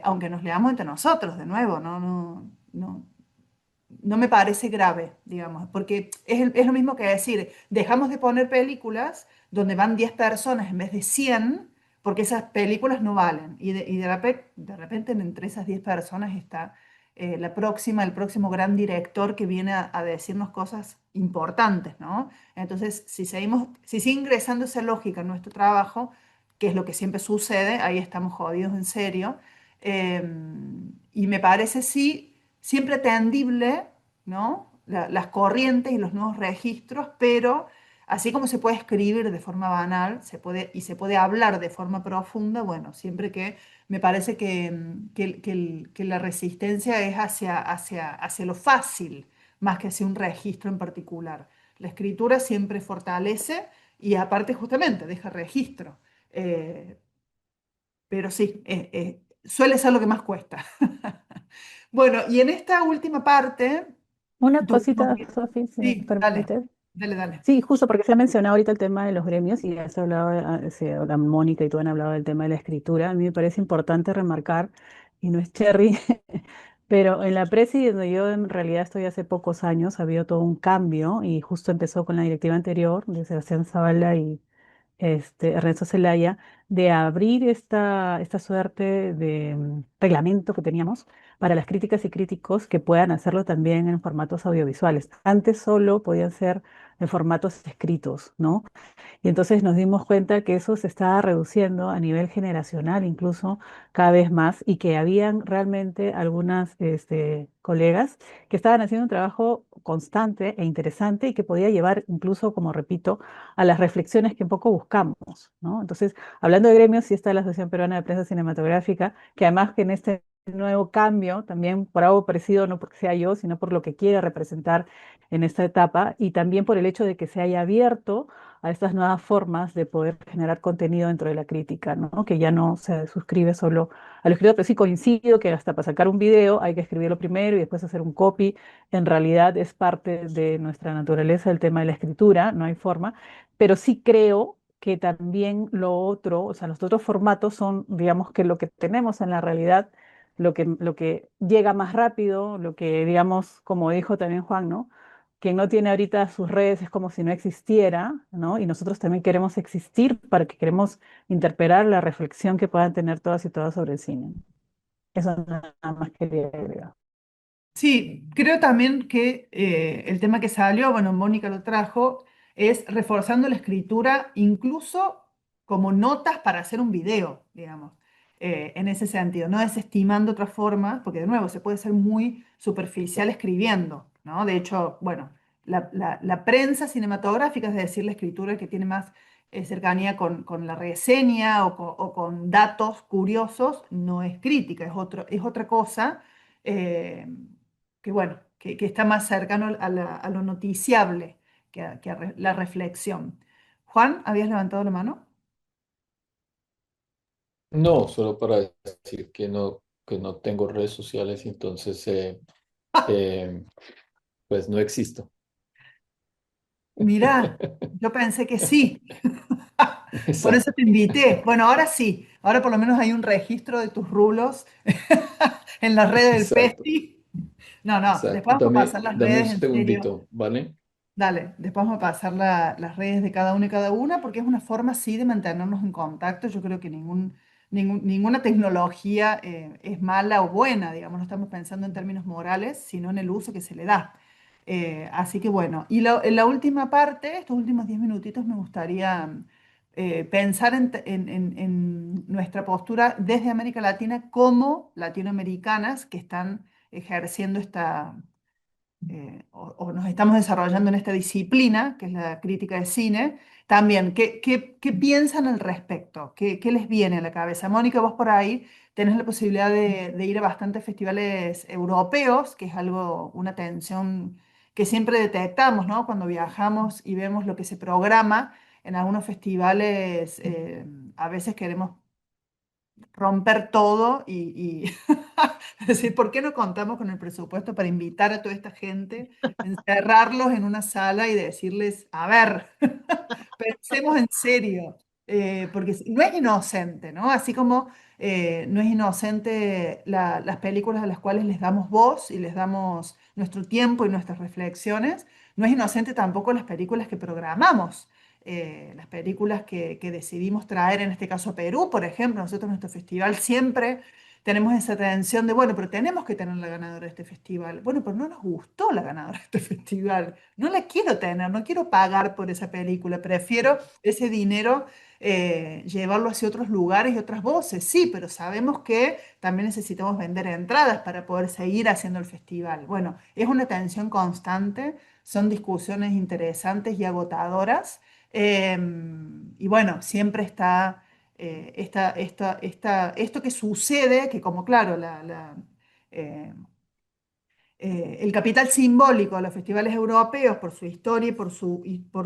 Aunque nos leamos entre nosotros, de nuevo, no me parece grave, digamos, porque es lo mismo que decir, dejamos de poner películas donde van 10 personas en vez de 100 porque esas películas no valen. Y de repente entre esas 10 personas está el próximo gran director que viene a decirnos cosas importantes, ¿no? Entonces, si sigue ingresando esa lógica en nuestro trabajo, que es lo que siempre sucede, ahí estamos jodidos en serio. Y me parece sí siempre tendible, ¿no? Las corrientes y los nuevos registros, pero así como se puede escribir de forma banal, se puede hablar de forma profunda, bueno, siempre que me parece que la resistencia es hacia lo fácil, más que hacia un registro en particular. La escritura siempre fortalece y aparte justamente deja registro. Eh, pero sí, suele ser lo que más cuesta. Bueno, y en esta última parte Una tuvimos cosita, que... Sofi, si me Sí, dale, permite. dale, dale. Sí, justo porque se ha mencionado ahorita el tema de los gremios y has hablado, la Mónica y tú han hablado del tema de la escritura. A mí me parece importante remarcar, y no es cherry, pero en la Presi, donde yo en realidad estoy hace pocos años, ha habido todo un cambio y justo empezó con la directiva anterior de Sebastián Zavala y Ernesto Zelaya, de abrir esta suerte de reglamento que teníamos para las críticas y críticos que puedan hacerlo también en formatos audiovisuales. Antes solo podían ser en formatos escritos, ¿no? Y entonces nos dimos cuenta que eso se estaba reduciendo a nivel generacional, incluso cada vez más, y que habían realmente algunas colegas que estaban haciendo un trabajo constante e interesante y que podía llevar incluso, como repito, a las reflexiones que un poco buscamos, ¿no? Entonces, hablando de gremios, sí está la Asociación Peruana de Prensa Cinematográfica, que además que en este nuevo cambio, también por algo parecido, no porque sea yo, sino por lo que quiere representar en esta etapa, y también por el hecho de que se haya abierto a estas nuevas formas de poder generar contenido dentro de la crítica, ¿no? Que ya no se suscribe solo al escritor, pero sí coincido que hasta para sacar un video hay que escribirlo primero y después hacer un copy. En realidad es parte de nuestra naturaleza el tema de la escritura, no hay forma, pero sí creo que también lo otro, o sea, los otros formatos son, digamos, que lo que tenemos en la realidad, lo que llega más rápido, lo que, digamos, como dijo también Juan, ¿no? Quien no tiene ahorita sus redes es como si no existiera, ¿no? Y nosotros también queremos existir para que queremos interpelar la reflexión que puedan tener todas y todas sobre el cine. Eso nada más quería agregar. Sí, creo también que el tema que salió, bueno, Mónica lo trajo, es reforzando la escritura, incluso como notas para hacer un video, digamos, en ese sentido, no desestimando otras formas, porque de nuevo se puede ser muy superficial escribiendo, ¿no? De hecho, bueno, la prensa cinematográfica, es decir, la escritura que tiene más cercanía con la reseña o con datos curiosos, no es crítica, es otra cosa eh, que, bueno, que está más cercano a lo noticiable que a la reflexión. Juan, ¿habías levantado la mano? No, solo para decir que no tengo redes sociales, entonces eh, pues no existo. Mirá, yo pensé que sí. Por eso Exacto, te invité. Bueno, ahora sí. Ahora por lo menos hay un registro de tus rulos en las redes del exacto, Festi. No, no, exacto. después vamos a pasar las Dame un redes en serio. segundito, ¿vale? Dale, después vamos a pasar las redes de cada uno y cada una porque es una forma sí de mantenernos en contacto. Yo creo que ninguna tecnología es mala o buena, digamos, no estamos pensando en términos morales, sino en el uso que se le da. Así que bueno, y en la última parte, estos últimos 10 minutitos, me gustaría pensar en nuestra postura desde América Latina como latinoamericanas que están ejerciendo o nos estamos desarrollando en esta disciplina, que es la crítica de cine, también, ¿qué piensan al respecto? ¿Qué les viene a la cabeza? Mónica, vos por ahí tenés la posibilidad de ir a bastantes festivales europeos, que es algo, una tensión que siempre detectamos, ¿no? Cuando viajamos y vemos lo que se programa en algunos festivales, a veces queremos romper todo y es decir, ¿por qué no contamos con el presupuesto para invitar a toda esta gente, encerrarlos en una sala y decirles, a ver, pensemos en serio? Porque no es inocente, ¿no? Así como no es inocente las películas a las cuales les damos voz y les damos nuestro tiempo y nuestras reflexiones, no es inocente tampoco las películas que programamos, las películas que decidimos traer, en este caso a Perú, por ejemplo. Nosotros en nuestro festival siempre tenemos esa tensión de, bueno, pero tenemos que tener la ganadora de este festival. Bueno, pero no nos gustó la ganadora de este festival. No la quiero tener, no quiero pagar por esa película. Prefiero ese dinero llevarlo hacia otros lugares y otras voces. Sí, pero sabemos que también necesitamos vender entradas para poder seguir haciendo el festival. Bueno, es una tensión constante, son discusiones interesantes y agotadoras. Y bueno, siempre está esto que sucede, que como claro, eh, el capital simbólico de los festivales europeos, por su historia y por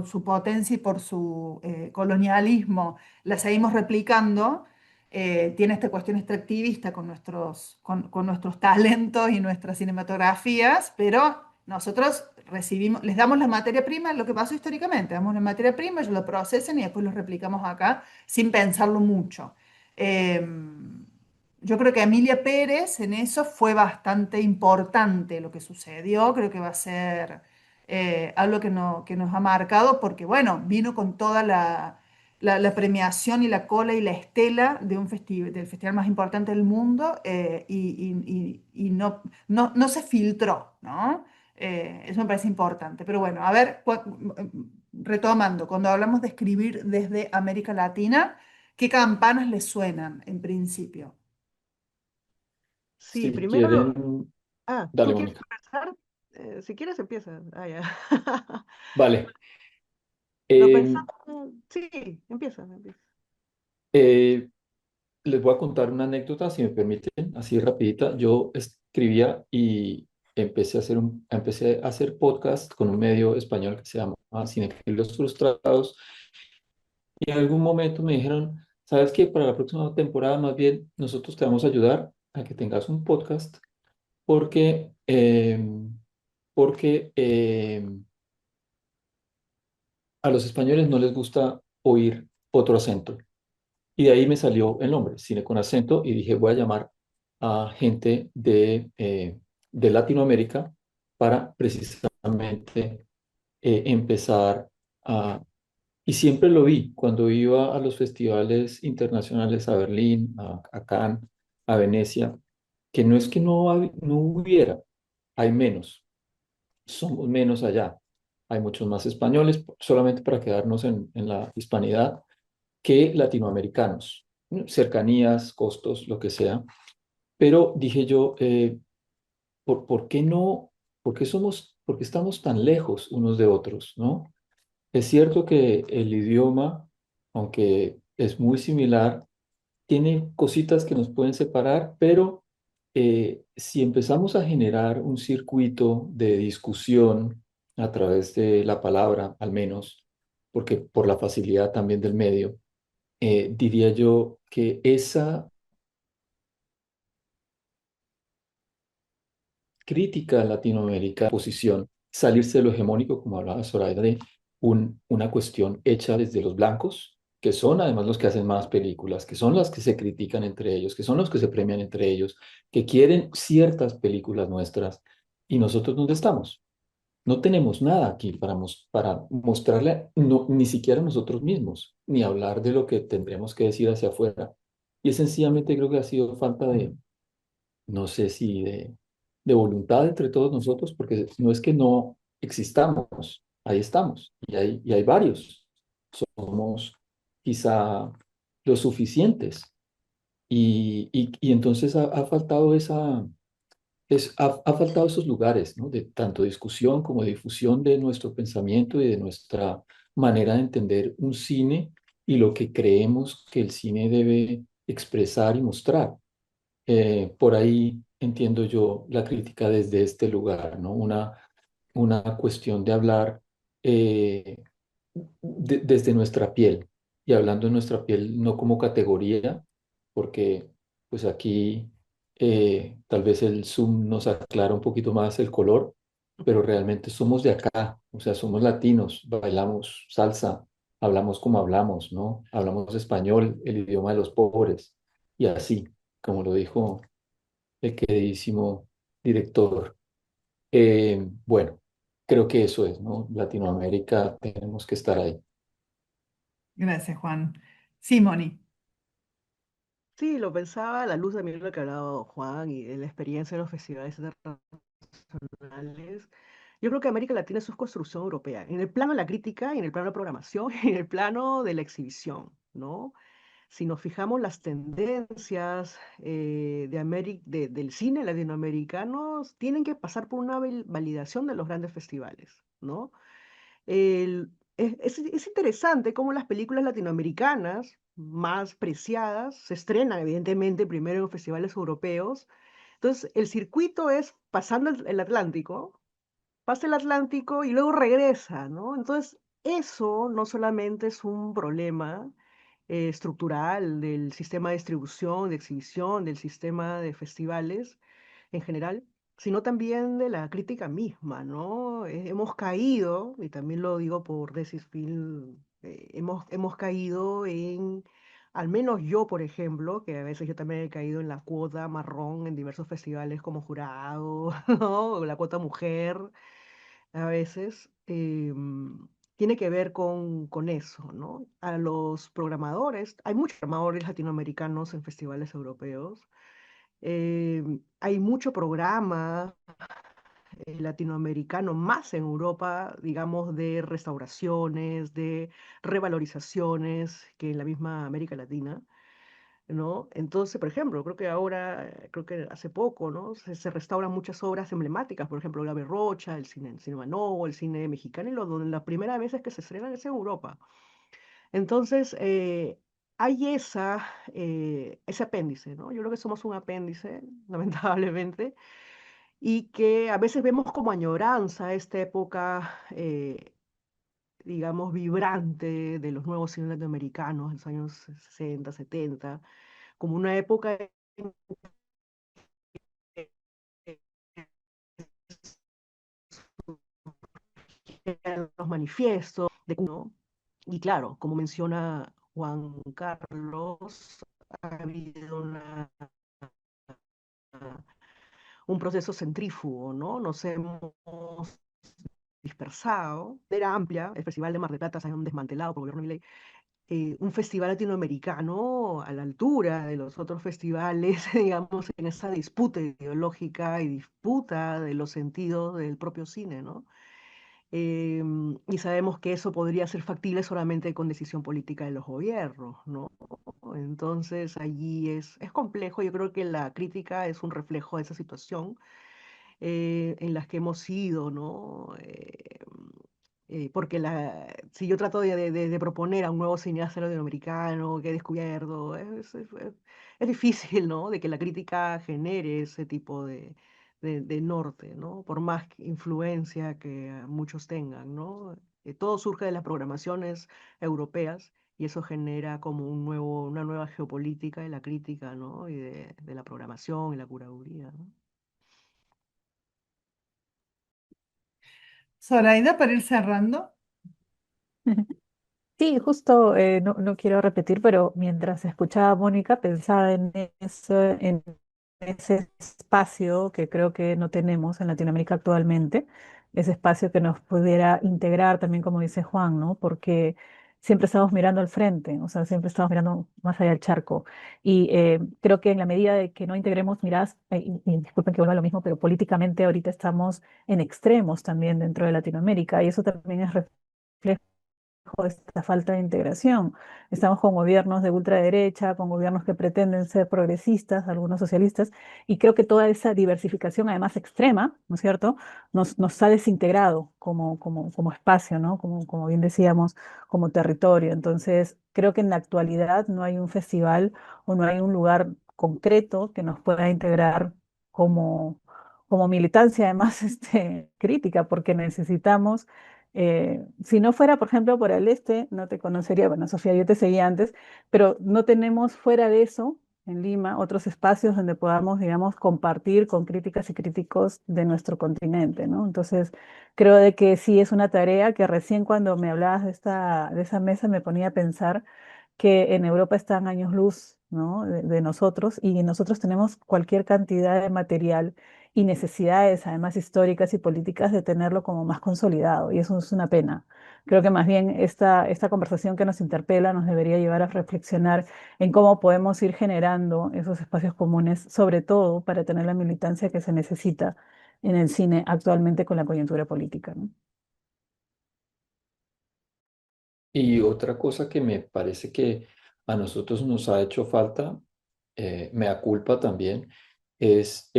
su potencia y por su colonialismo, la seguimos replicando, tiene esta cuestión extractivista con nuestros talentos y nuestras cinematografías, pero nosotros recibimos, les damos la materia prima, lo que pasó históricamente, damos la materia prima, ellos lo procesan y después lo replicamos acá sin pensarlo mucho. Em, yo creo que Emilia Pérez en eso fue bastante importante lo que sucedió. Creo que va a ser algo que nos ha marcado porque, bueno, vino con toda la premiación y la cola y la estela de del festival más importante del mundo y no se filtró, ¿no? Eso me parece importante. Pero bueno, a ver, retomando, cuando hablamos de escribir desde América Latina, ¿qué campanas les suenan en principio? Sí, Si primero, quieren, ¿tú dale, quieres Mónica. empezar? Si quieres, empieza. Ah, ya. Vale. Lo Eh, pensaba. Sí, empieza. eh, Les voy a contar una anécdota, si me permiten, así rapidita. Yo escribía y empecé a hacer podcast con un medio español que se llama Cinefilos Frustrados. Y en algún momento me dijeron, ¿sabes qué? Para la próxima temporada, más bien, nosotros te vamos a ayudar a que tengas un podcast porque, porque a los españoles no les gusta oír otro acento. Y de ahí me salió el nombre, Cine con Acento, y dije, voy a llamar a gente de Latinoamérica para precisamente empezar a... Y siempre lo vi cuando iba a los festivales internacionales, a Berlín, a Cannes, a Venecia, que no es que no hubiera, hay menos, somos menos allá. Hay muchos más españoles, solamente para quedarnos en la hispanidad, que latinoamericanos, ¿no? Cercanías, costos, lo que sea. Pero dije yo, por qué no? ¿Por qué somos porque estamos tan lejos unos de otros, ¿no? Es cierto que el idioma, aunque es muy similar, tiene cositas que nos pueden separar, pero si empezamos a generar un circuito de discusión a través de la palabra, al menos, porque por la facilidad también del medio, diría yo que esa crítica a Latinoamérica, posición, salirse de lo hegemónico, como hablaba Zoraida, de una cuestión hecha desde los blancos, que son además los que hacen más películas, que son los que se critican entre ellos, que son los que se premian entre ellos, que quieren ciertas películas nuestras, y nosotros ¿dónde estamos? No tenemos nada aquí para mostrarle, no, ni siquiera nosotros mismos, ni hablar de lo que tendremos que decir hacia afuera. Y es sencillamente creo que ha sido falta de, no sé si de voluntad entre todos nosotros, porque no es que no existamos, ahí estamos, y hay varios. Somos quizá los suficientes. Y entonces ha faltado ha faltado esos lugares, ¿no? De tanto discusión como difusión de nuestro pensamiento y de nuestra manera de entender un cine y lo que creemos que el cine debe expresar y mostrar. Por ahí entiendo yo la crítica desde este lugar, ¿no? Una cuestión de hablar eh, desde nuestra piel y hablando de nuestra piel no como categoría, porque pues aquí tal vez el Zoom nos aclara un poquito más el color, pero realmente somos de acá, o sea, somos latinos, bailamos salsa, hablamos como hablamos, ¿no? Hablamos español, el idioma de los pobres, y así, como lo dijo el queridísimo director. Bueno, creo que eso es, ¿no? Latinoamérica, tenemos que estar ahí. Gracias, Juan. Sí, Moni. Sí, lo pensaba a la luz también de lo que ha hablado Juan y de la experiencia de los festivales internacionales. Yo creo que América Latina es su construcción europea, en el plano de la crítica y en el plano de la programación y en el plano de la exhibición, ¿no? Si nos fijamos las tendencias del cine latinoamericano, tienen que pasar por una validación de los grandes festivales, ¿no? Es interesante cómo las películas latinoamericanas más preciadas se estrenan, evidentemente, primero en festivales europeos. Entonces, el circuito es pasando el Atlántico, pasa el Atlántico y luego regresa, ¿no? Entonces, eso no solamente es un problema estructural del sistema de distribución, de exhibición, del sistema de festivales en general, sino también de la crítica misma, ¿no? Hemos caído, y también lo digo por Desisfil, hemos caído en, al menos yo, por ejemplo, que a veces yo también he caído en la cuota marrón en diversos festivales como jurado, ¿no? O la cuota mujer, a veces, tiene que ver con eso, ¿no? A los programadores, hay muchos programadores latinoamericanos en festivales europeos, hay mucho programa latinoamericano, más en Europa, digamos, de restauraciones, de revalorizaciones, que en la misma América Latina. ¿No? Entonces, por ejemplo, creo que ahora, creo que hace poco, ¿no? Se restauran muchas obras emblemáticas, por ejemplo, Gabriel Rocha, el cine Novo, el cine mexicano, y donde la primera vez que se estrenan es en Europa. Entonces, hay ese apéndice, ¿no? Yo creo que somos un apéndice, lamentablemente, y que a veces vemos como añoranza esta época, digamos, vibrante de los nuevos cines latinoamericanos, en los años 60, 70, como una época en que los manifiestos, ¿no? Y claro, como menciona Juan Carlos, ha habido un proceso centrífugo, ¿no? Nos hemos dispersado, era amplia, el Festival de Mar del Plata se han desmantelado por el gobierno de Milei, un festival latinoamericano a la altura de los otros festivales, digamos, en esa disputa ideológica y disputa de los sentidos del propio cine, ¿no? Y sabemos que eso podría ser factible solamente con decisión política de los gobiernos, ¿no? Entonces allí es complejo, yo creo que la crítica es un reflejo de esa situación. en las que hemos sido, ¿no? Porque si yo trato de proponer a un nuevo cineasta latinoamericano que he descubierto, es difícil, ¿no? De que la crítica genere ese tipo de norte, ¿no? Por más influencia que muchos tengan, ¿no? Todo surge de las programaciones europeas y eso genera como una nueva geopolítica de la crítica, ¿no? Y de la programación y la curaduría, ¿no? Zoraida, para ir cerrando. Sí, justo, no quiero repetir, pero mientras escuchaba a Mónica pensaba en ese espacio que creo que no tenemos en Latinoamérica actualmente, ese espacio que nos pudiera integrar también, como dice Juan, ¿no? Porque siempre estamos mirando al frente, o sea, siempre estamos mirando más allá del charco. Y creo que en la medida de que no integremos miradas, y disculpen que vuelva a lo mismo, pero políticamente ahorita estamos en extremos también dentro de Latinoamérica, y eso también es reflejo de esta falta de integración. Estamos con gobiernos de ultraderecha, con gobiernos que pretenden ser progresistas, algunos socialistas, y creo que toda esa diversificación, además extrema, ¿no es cierto?, nos ha desintegrado como espacio, ¿no? Como bien decíamos, como territorio. Entonces, creo que en la actualidad no hay un festival o no hay un lugar concreto que nos pueda integrar como, como militancia, además, crítica, porque necesitamos si no fuera, por ejemplo, por el este, no te conocería, bueno, Sofía, yo te seguía antes, pero no tenemos fuera de eso, en Lima, otros espacios donde podamos, digamos, compartir con críticas y críticos de nuestro continente, ¿no? Entonces, creo de que sí es una tarea que recién cuando me hablabas de esa mesa me ponía a pensar que en Europa están años luz, ¿no? De nosotros y nosotros tenemos cualquier cantidad de material y necesidades, además históricas y políticas, de tenerlo como más consolidado y eso es una pena. Creo que más bien esta conversación que nos interpela nos debería llevar a reflexionar en cómo podemos ir generando esos espacios comunes, sobre todo para tener la militancia que se necesita en el cine actualmente con la coyuntura política, ¿no? Y otra cosa que me parece que a nosotros nos ha hecho falta, mea culpa también, es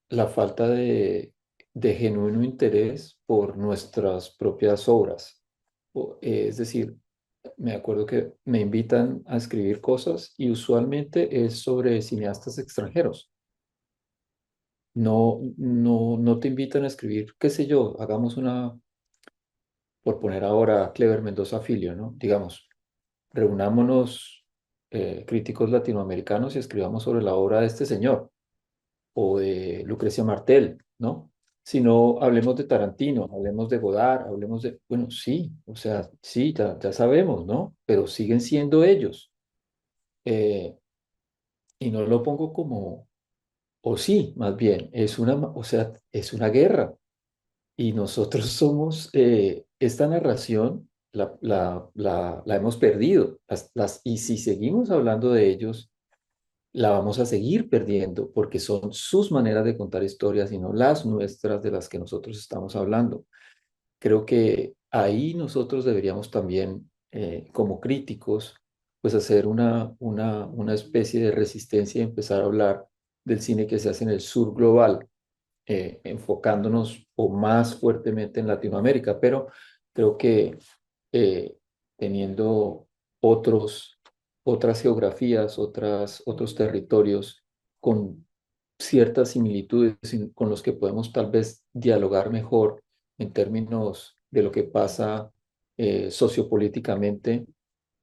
la falta de genuino interés por nuestras propias obras. Es decir, me acuerdo que me invitan a escribir cosas y usualmente es sobre cineastas extranjeros. No te invitan a escribir, qué sé yo, hagamos una, por poner ahora Clever Mendoza Filio, ¿no? Digamos, reunámonos críticos latinoamericanos y escribamos sobre la obra de este señor o de Lucrecia Martel, ¿no? Sino hablemos de Tarantino, hablemos de Godard, hablemos de, bueno, sí, o sea, sí, ya sabemos, ¿no? Pero siguen siendo ellos. Eh, y no lo pongo como, o sí, más bien, o sea, es una guerra. Y nosotros somos, esta narración la hemos perdido. Y si seguimos hablando de ellos, la vamos a seguir perdiendo porque son sus maneras de contar historias y no las nuestras de las que nosotros estamos hablando. Creo que ahí nosotros deberíamos también, como críticos, pues hacer una especie de resistencia y empezar a hablar del cine que se hace en el sur global, enfocándonos o más fuertemente en Latinoamérica, pero creo que eh, teniendo otros, otras geografías, otros territorios con ciertas similitudes con los que podemos tal vez dialogar mejor en términos de lo que pasa sociopolíticamente,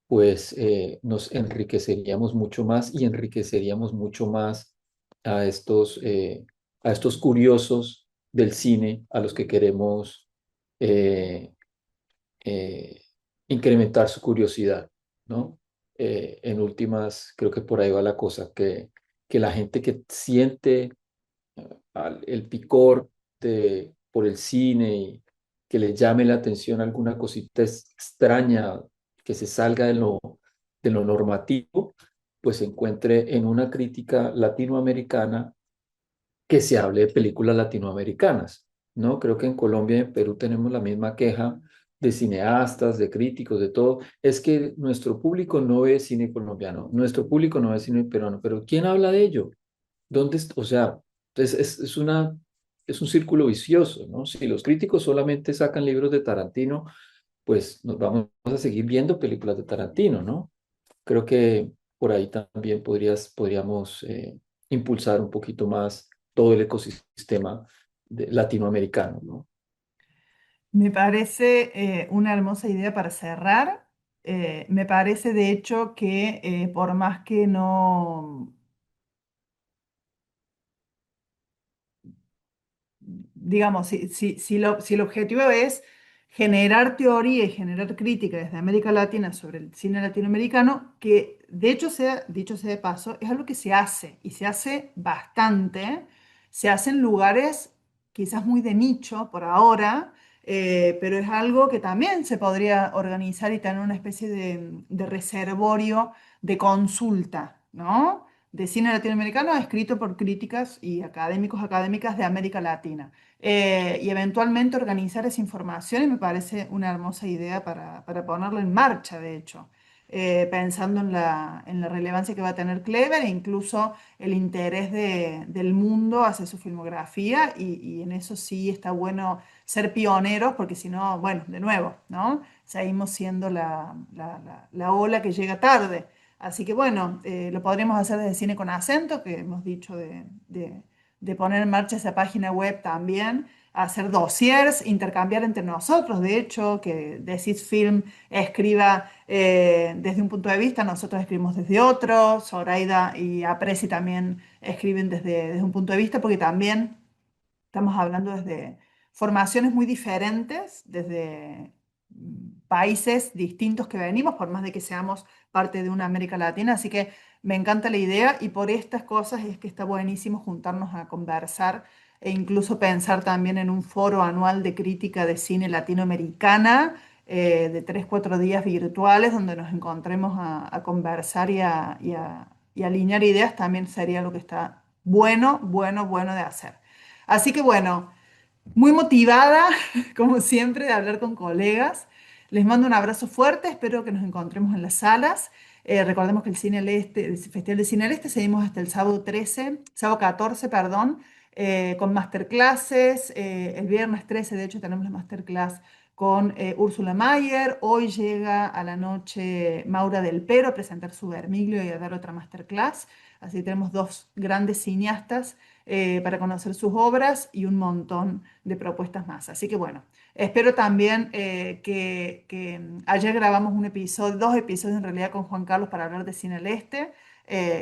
pues nos enriqueceríamos mucho más y enriqueceríamos mucho más a a estos curiosos del cine a los que queremos eh, eh, incrementar su curiosidad, ¿no? En últimas, creo que por ahí va la cosa, que la gente que siente el picor por el cine y que le llame la atención alguna cosita extraña que se salga de lo normativo, pues se encuentre en una crítica latinoamericana que se hable de películas latinoamericanas, ¿no? Creo que en Colombia y en Perú tenemos la misma queja de cineastas, de críticos, de todo. Es que nuestro público no ve cine colombiano, nuestro público no ve cine peruano, pero ¿quién habla de ello? ¿Dónde, o sea, Entonces, es un círculo vicioso, ¿no? Si los críticos solamente sacan libros de Tarantino, pues nos vamos a seguir viendo películas de Tarantino, ¿no? Creo que por ahí también podríamos impulsar un poquito más todo el ecosistema latinoamericano, ¿no? Me parece una hermosa idea para cerrar. Me parece, de hecho, que por más que no, digamos, si el objetivo es generar teoría y generar crítica desde América Latina sobre el cine latinoamericano, que de hecho sea, dicho sea de paso, es algo que se hace y se hace bastante, se hace en lugares quizás muy de nicho por ahora, pero es algo que también se podría organizar y tener una especie de reservorio de consulta, ¿no? De cine latinoamericano escrito por críticas y académicos, académicas de América Latina. Y eventualmente organizar esa información y me parece una hermosa idea para ponerlo en marcha, de hecho. Pensando en la relevancia que va a tener Clever e incluso el interés del mundo hacia su filmografía y en eso sí está bueno ser pioneros porque si no, bueno, de nuevo, ¿no? Seguimos siendo la ola que llega tarde. Así que bueno, lo podríamos hacer desde Cine con Acento, que hemos dicho de poner en marcha esa página web también, hacer dossiers, intercambiar entre nosotros, de hecho, que Desis Film escriba desde un punto de vista, nosotros escribimos desde otro, Zoraida y Apresi también escriben desde un punto de vista, porque también estamos hablando desde formaciones muy diferentes, desde países distintos que venimos, por más de que seamos parte de una América Latina. Así que me encanta la idea y por estas cosas es que está buenísimo juntarnos a conversar e incluso pensar también en un foro anual de crítica de cine latinoamericana de 3, 4 días virtuales donde nos encontremos a conversar y alinear ideas también sería lo que está bueno, bueno, bueno de hacer. Así que bueno, muy motivada, como siempre, de hablar con colegas. Les mando un abrazo fuerte, espero que nos encontremos en las salas. Recordemos que el Cine al Este, el Festival de Cine al Este, seguimos hasta el sábado 14, perdón, con masterclasses. El viernes 13, de hecho, tenemos la masterclass con Úrsula Mayer. Hoy llega a la noche Maura del Pero a presentar su Vermiglio y a dar otra masterclass. Así tenemos dos grandes cineastas para conocer sus obras y un montón de propuestas más. Así que bueno, espero también que ayer grabamos un episodio, 2 episodios en realidad con Juan Carlos para hablar de Cine al Este.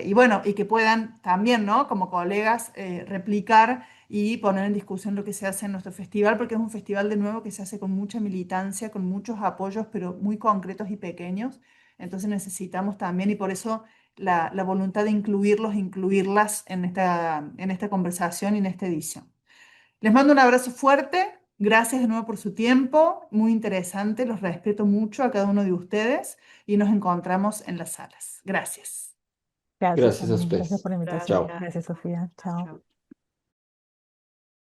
Y bueno, y que puedan también, ¿no? Como colegas, replicar y poner en discusión lo que se hace en nuestro festival, porque es un festival de nuevo que se hace con mucha militancia, con muchos apoyos, pero muy concretos y pequeños. Entonces necesitamos también, y por eso la voluntad de incluirlos, incluirlas en esta conversación y en esta edición. Les mando un abrazo fuerte, gracias de nuevo por su tiempo, muy interesante, los respeto mucho a cada uno de ustedes y nos encontramos en las salas. Gracias. Gracias, Gracias a Ani, gracias ustedes. por la invitación. Chao. Gracias. Gracias, Sofía. Chao. Chao.